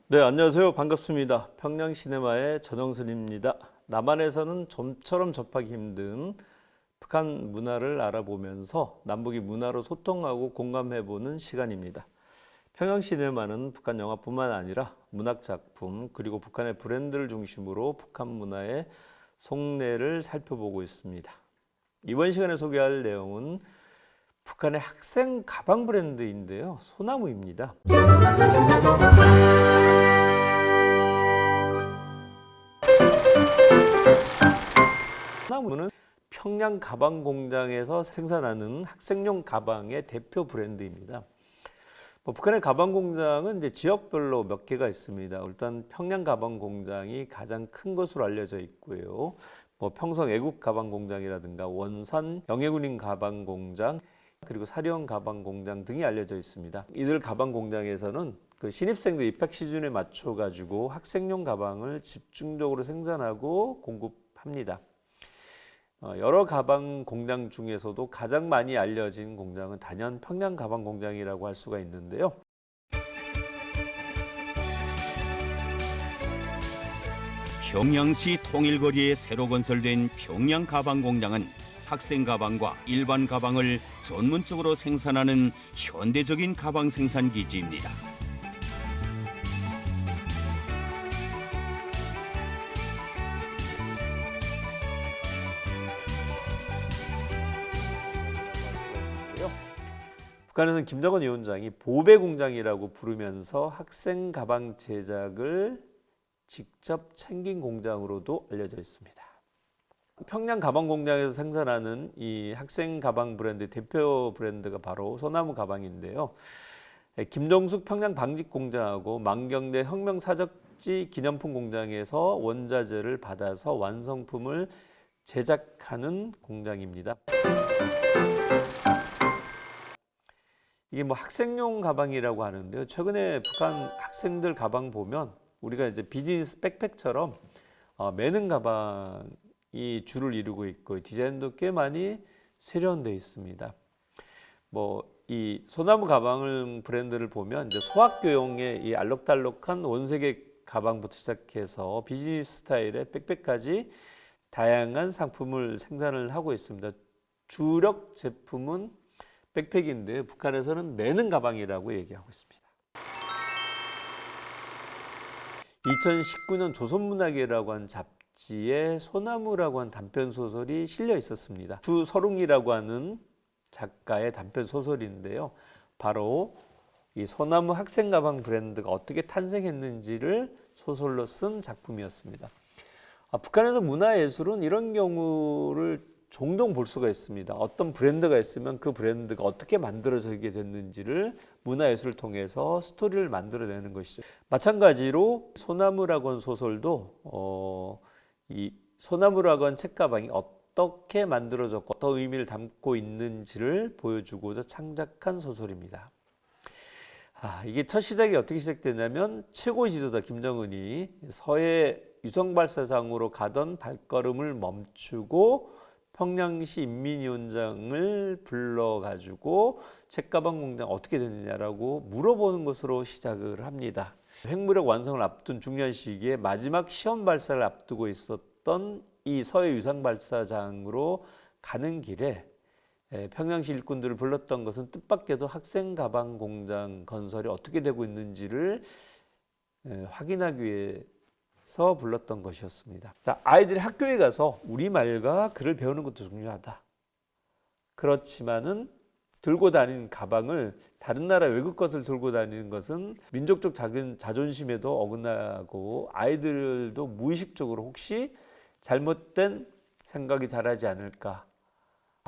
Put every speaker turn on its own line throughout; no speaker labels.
네, 안녕하세요. 반갑습니다. 평양시네마의 전영선입니다. 남한에서는 좀처럼 접하기 힘든 북한 문화를 알아보면서 남북이 문화로 소통하고 공감해보는 시간입니다. 평양시네마는 북한 영화뿐만 아니라 문학작품 그리고 북한의 브랜드를 중심으로 북한 문화의 속내를 살펴보고 있습니다. 이번 시간에 소개할 내용은 북한의 학생 가방 브랜드인데요. 소나무입니다. 소나무는 평양 가방 공장에서 생산하는 학생용 가방의 대표 브랜드입니다. 북한의 가방 공장은 이제 지역별로 몇 개가 있습니다. 일단 평양 가방 공장이 가장 큰 것으로 알려져 있고요. 평성 애국 가방 공장이라든가 원산 영해군인 가방 공장 그리고 사령 가방 공장 등이 알려져 있습니다. 이들 가방 공장에서는 그 신입생들 입학 시즌에 맞춰 가지고 학생용 가방을 집중적으로 생산하고 공급합니다. 여러 가방 공장 중에서도 가장 많이 알려진 공장은 단연 평양 가방 공장이라고 할 수가 있는데요.
평양시 통일거리에 새로 건설된 평양 가방 공장은 학생 가방과 일반 가방을 전문적으로 생산하는 현대적인 가방 생산 기지입니다.
북한에서는 김정은 위원장이 보배 공장이라고 부르면서 학생 가방 제작을 직접 챙긴 공장으로도 알려져 있습니다. 평양 가방 공장에서 생산하는 이 학생 가방 브랜드 대표 브랜드가 바로 소나무 가방인데요. 김정숙 평양 방직 공장하고 만경대 혁명사적지 기념품 공장에서 원자재를 받아서 완성품을 제작하는 공장입니다. 이게 학생용 가방이라고 하는데요. 최근에 북한 학생들 가방 보면 우리가 이제 비즈니스 백팩처럼 매는 가방이 주를 이루고 있고 디자인도 꽤 많이 세련되어 있습니다. 이 소나무 가방 브랜드를 보면 이제 소학교용의 이 알록달록한 원색의 가방부터 시작해서 비즈니스 스타일의 백팩까지 다양한 상품을 생산을 하고 있습니다. 주력 제품은 백팩인데 북한에서는 매는 가방이라고 얘기하고 있습니다. 2019년 조선문학이라고 한 잡지에 소나무라고 한 단편 소설이 실려 있었습니다. 주서룽이라고 하는 작가의 단편 소설인데요. 바로 이 소나무 학생 가방 브랜드가 어떻게 탄생했는지를 소설로 쓴 작품이었습니다. 북한에서 문화예술은 이런 경우를 종종 볼 수가 있습니다. 어떤 브랜드가 있으면 그 브랜드가 어떻게 만들어지게 됐는지를 문화예술을 통해서 스토리를 만들어내는 것이죠. 마찬가지로 소나무라고 한 소설도 이 소나무라고 한 책가방이 어떻게 만들어졌고 어떤 의미를 담고 있는지를 보여주고자 창작한 소설입니다. 이게 첫 시작이 어떻게 시작되냐면 최고 지도자 김정은이 서해 유성발사장으로 가던 발걸음을 멈추고 평양시 인민위원장을 불러가지고 책가방 공장 어떻게 됐느냐라고 물어보는 것으로 시작을 합니다. 핵무력 완성을 앞둔 중요한 시기에 마지막 시험 발사를 앞두고 있었던 이 서해 유성발사장으로 가는 길에 평양시 일꾼들을 불렀던 것은 뜻밖에도 학생 가방 공장 건설이 어떻게 되고 있는지를 확인하기 위해서 불렀던 것이었습니다. 아이들이 학교에 가서 우리말과 글을 배우는 것도 중요하다. 그렇지만은 들고 다니는 가방을 다른 나라 외국 것을 들고 다니는 것은 민족적 자존심에도 어긋나고 아이들도 무의식적으로 혹시 잘못된 생각이 자라지 않을까.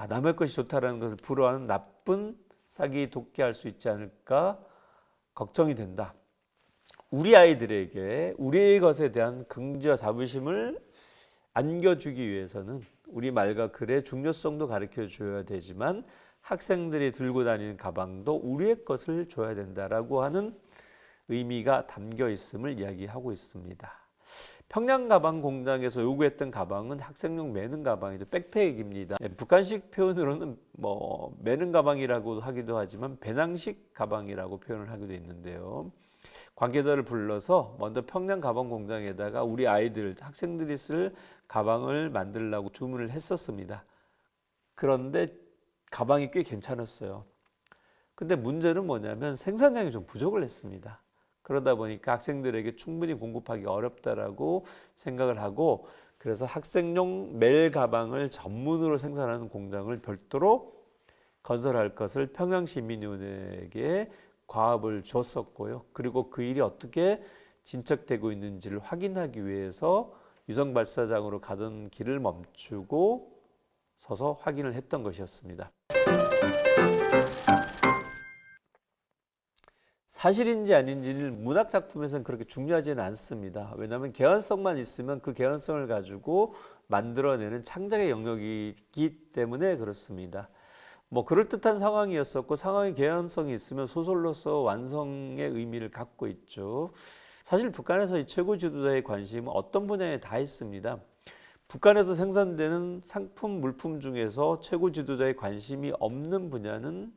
남의 것이 좋다라는 것을 부러워하는 나쁜 싹이 돋게 할 수 있지 않을까 걱정이 된다. 우리 아이들에게 우리의 것에 대한 긍지와 자부심을 안겨주기 위해서는 우리 말과 글의 중요성도 가르쳐 줘야 되지만 학생들이 들고 다니는 가방도 우리의 것을 줘야 된다라고 하는 의미가 담겨 있음을 이야기하고 있습니다. 평양 가방 공장에서 요구했던 가방은 학생용 매는 가방이죠. 백팩입니다. 북한식 표현으로는 매는 가방이라고 하기도 하지만 배낭식 가방이라고 표현을 하기도 있는데요. 관계자를 불러서 먼저 평양 가방 공장에다가 우리 아이들, 학생들이 쓸 가방을 만들려고 주문을 했었습니다. 그런데 가방이 꽤 괜찮았어요. 근데 문제는 뭐냐면 생산량이 좀 부족을 했습니다. 그러다 보니까 학생들에게 충분히 공급하기 어렵다라고 생각을 하고, 그래서 학생용 멜 가방을 전문으로 생산하는 공장을 별도로 건설할 것을 평양시민위원회에게 과업을 줬었고요. 그리고 그 일이 어떻게 진척되고 있는지를 확인하기 위해서 유성 발사장으로 가던 길을 멈추고 서서 확인을 했던 것이었습니다. 사실인지 아닌지는 문학 작품에서는 그렇게 중요하지는 않습니다. 왜냐하면 개연성만 있으면 그 개연성을 가지고 만들어내는 창작의 영역이기 때문에 그렇습니다. 뭐 그럴듯한 상황이었었고, 상황의 개연성이 있으면 소설로서 완성의 의미를 갖고 있죠. 사실 북한에서 이 최고 지도자의 관심은 어떤 분야에 다 있습니다. 북한에서 생산되는 상품, 물품 중에서 최고 지도자의 관심이 없는 분야는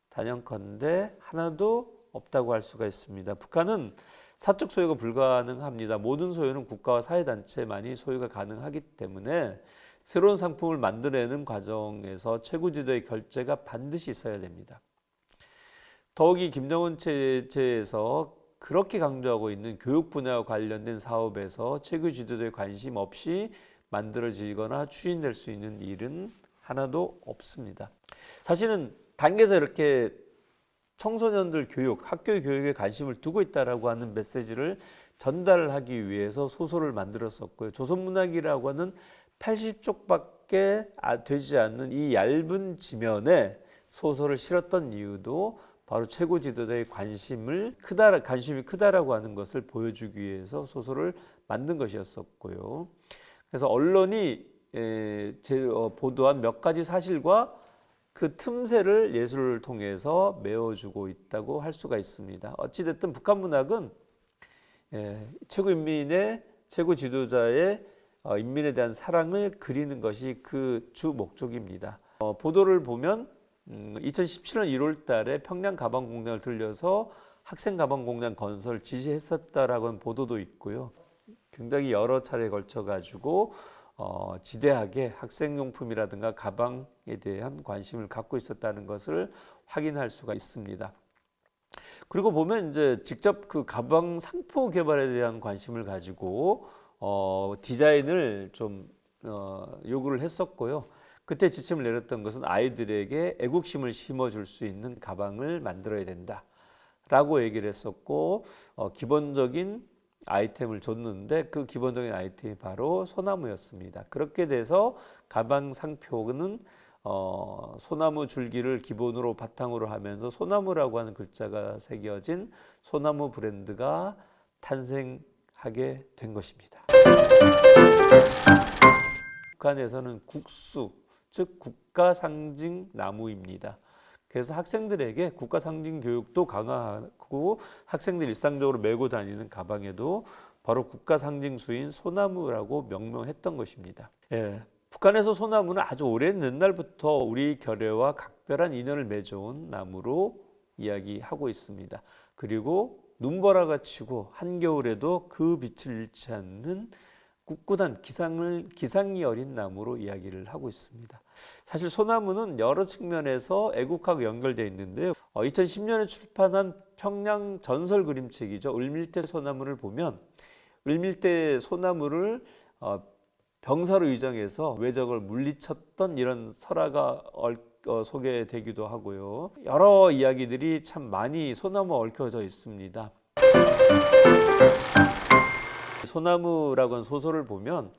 단연컨대 하나도 없다고 할 수가 있습니다. 북한은 사적 소유가 불가능합니다. 모든 소유는 국가와 사회단체만이 소유가 가능하기 때문에 새로운 상품을 만들어내는 과정에서 최고 지도의 결재가 반드시 있어야 됩니다. 더욱이 김정은 체제에서 그렇게 강조하고 있는 교육 분야와 관련된 사업에서 최고 지도자의 관심 없이 만들어지거나 추진될 수 있는 일은 하나도 없습니다. 사실은 당에서 이렇게 청소년들 교육, 학교 교육에 관심을 두고 있다라고 하는 메시지를 전달을 하기 위해서 소설을 만들었었고요. 조선문학이라고 하는 80쪽밖에 되지 않는 이 얇은 지면에 소설을 실었던 이유도 바로 최고 지도자의 관심이 크다라고 하는 것을 보여주기 위해서 소설을 만든 것이었었고요. 그래서 언론이 보도한 몇 가지 사실과 그 틈새를 예술을 통해서 메워주고 있다고 할 수가 있습니다. 어찌됐든 북한 문학은 최고 지도자의 인민에 대한 사랑을 그리는 것이 그 주 목적입니다. 보도를 보면 2017년 1월 달에 평양 가방 공장을 들려서 학생 가방 공장 건설 지시했었다라고 하는 보도도 있고요. 굉장히 여러 차례에 걸쳐 가지고 지대하게 학생용품이라든가 가방에 대한 관심을 갖고 있었다는 것을 확인할 수가 있습니다. 그리고 보면 이제 직접 그 가방 상표 개발에 대한 관심을 가지고 디자인을 좀 요구를 했었고요. 그때 지침을 내렸던 것은 아이들에게 애국심을 심어줄 수 있는 가방을 만들어야 된다라고 얘기를 했었고, 기본적인 아이템을 줬는데 그 기본적인 아이템이 바로 소나무였습니다. 그렇게 돼서 가방 상표는 소나무 줄기를 기본으로 바탕으로 하면서 소나무라고 하는 글자가 새겨진 소나무 브랜드가 탄생하게 된 것입니다. 북한에서는 국수, 즉 국가 상징 나무입니다. 그래서 학생들에게 국가 상징 교육도 강화하고 학생들이 일상적으로 메고 다니는 가방에도 바로 국가 상징수인 소나무라고 명명했던 것입니다. 북한에서 소나무는 아주 오랜 옛날부터 우리 결의와 각별한 인연을 맺어온 나무로 이야기하고 있습니다. 그리고 눈보라가 치고 한겨울에도 그 빛을 잃지 않는 꿋꿋한 기상이 어린 나무로 이야기를 하고 있습니다. 사실 소나무는 여러 측면에서 애국하고 연결되어 있는데요. 2010년에 출판한 평양 전설 그림책이죠. 을밀대 소나무를 보면 을밀대 소나무를 병사로 위장해서 왜적을 물리쳤던 이런 설화가 소개되기도 하고요. 여러 이야기들이 참 많이 소나무에 얽혀져 있습니다. 소나무라고 하는 소설을 보면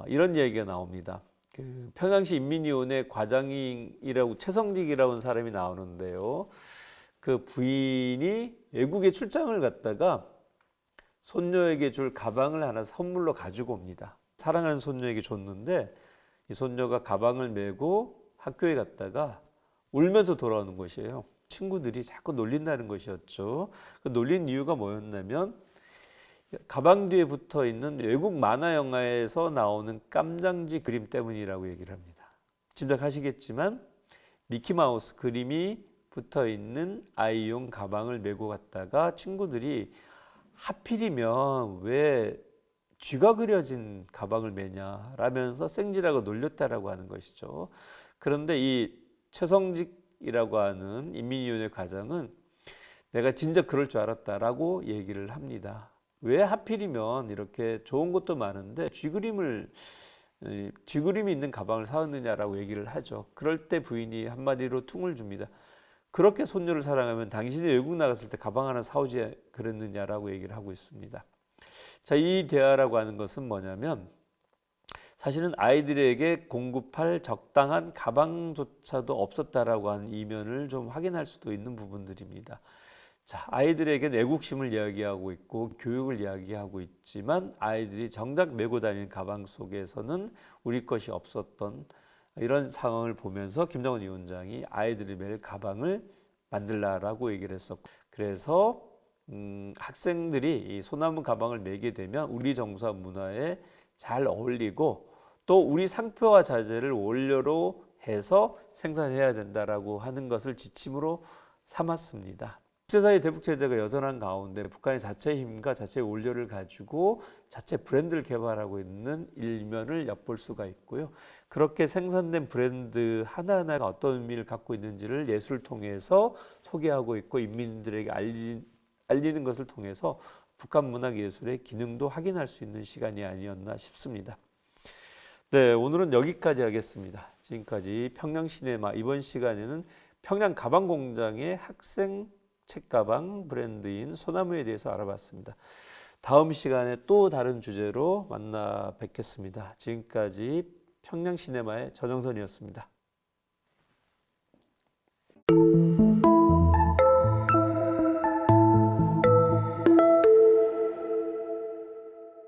이런 얘기가 나옵니다. 그 평양시 인민위원회 과장이라고 최성직이라고 하는 사람이 나오는데요. 그 부인이 외국에 출장을 갔다가 손녀에게 줄 가방을 하나 선물로 가지고 옵니다. 사랑하는 손녀에게 줬는데 이 손녀가 가방을 메고 학교에 갔다가 울면서 돌아오는 것이에요. 친구들이 자꾸 놀린다는 것이었죠. 그 놀린 이유가 뭐였냐면 가방 뒤에 붙어 있는 외국 만화 영화에서 나오는 깜장지 그림 때문이라고 얘기를 합니다. 짐작하시겠지만 미키마우스 그림이 붙어 있는 아이용 가방을 메고 갔다가 친구들이 하필이면 왜 쥐가 그려진 가방을 메냐라면서 생지라고 놀렸다라고 하는 것이죠. 그런데 이 최성직이라고 하는 인민위원회 과장은 내가 진짜 그럴 줄 알았다라고 얘기를 합니다. 왜 하필이면 이렇게 좋은 것도 많은데 쥐그림이 있는 가방을 사왔느냐라고 얘기를 하죠. 그럴 때 부인이 한마디로 퉁을 줍니다. 그렇게 손녀를 사랑하면 당신이 외국 나갔을 때 가방 하나 사오지 그랬느냐라고 얘기를 하고 있습니다. 자, 이 대화라고 하는 것은 뭐냐면 사실은 아이들에게 공급할 적당한 가방조차도 없었다라고 하는 이면을 좀 확인할 수도 있는 부분들입니다. 자, 아이들에게 애국심을 이야기하고 있고 교육을 이야기하고 있지만 아이들이 정작 메고 다니는 가방 속에서는 우리 것이 없었던 이런 상황을 보면서 김정은 위원장이 아이들이 멜 가방을 만들라라고 얘기를 했었고, 그래서 학생들이 이 소나무 가방을 메게 되면 우리 정서와 문화에 잘 어울리고 또 우리 상표와 자재를 원료로 해서 생산해야 된다라고 하는 것을 지침으로 삼았습니다. 국제사회 대북 제재가 여전한 가운데 북한의 자체 힘과 자체 원료를 가지고 자체 브랜드를 개발하고 있는 일면을 엿볼 수가 있고요. 그렇게 생산된 브랜드 하나하나가 어떤 의미를 갖고 있는지를 예술을 통해서 소개하고 있고 인민들에게 알리는 것을 통해서 북한 문학예술의 기능도 확인할 수 있는 시간이 아니었나 싶습니다. 네, 오늘은 여기까지 하겠습니다. 지금까지 평양시네마, 이번 시간에는 평양 가방공장의 학생 책가방 브랜드인 소나무에 대해서 알아봤습니다. 다음 시간에 또 다른 주제로 만나 뵙겠습니다. 지금까지 평양시네마의 전영선이었습니다.